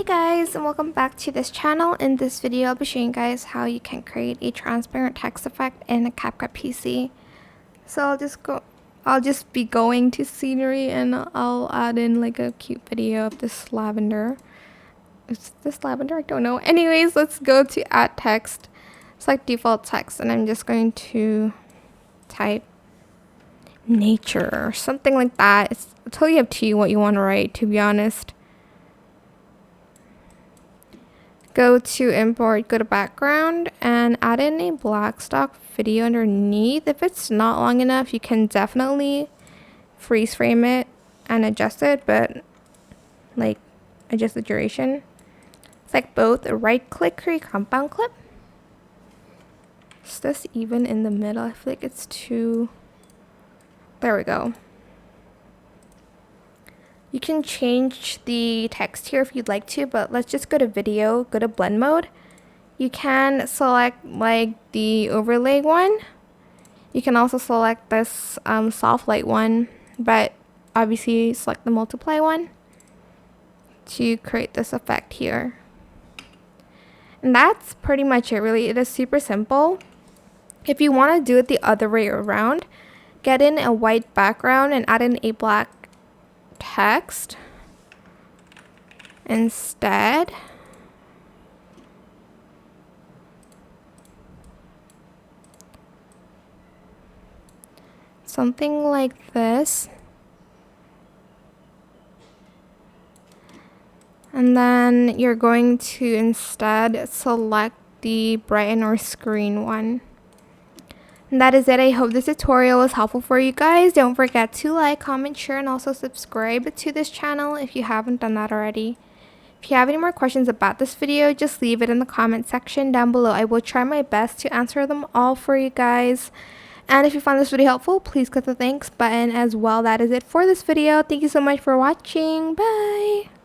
Hey guys, and welcome back to this channel. In this video I'll be showing you guys how you can create a transparent text effect in a CapCut PC. So I'll just be going to scenery and I'll add in like a cute video of this lavender. Is this lavender? I don't know. Anyways, let's go to add text. Select default text and I'm just going to type nature or something like that. It's totally up to you what you want to write, to be honest. Go to import, go to background, and add in a black stock video underneath. If it's not long enough, you can definitely freeze frame it and adjust it, but like adjust the duration. Select both, right click, create compound clip. Is this even in the middle? I feel like it's too... There we go. You can change the text here if you'd like to, but let's just go to video, go to blend mode. You can select like the overlay one. You can also select this soft light one, but obviously select the multiply one to create this effect here. And that's pretty much it, really. It is super simple. If you want to do it the other way around, get in a white background and add in a black text instead. Something like this. And then you're going to instead select the brighten or screen one. And that is it. I hope this tutorial was helpful for you guys. Don't forget to like, comment, share, and also subscribe to this channel if you haven't done that already. If you have any more questions about this video, just leave it in the comment section down below. I will try my best to answer them all for you guys. And if you found this video helpful, please click the thanks button as well. That is it for this video. Thank you so much for watching. Bye!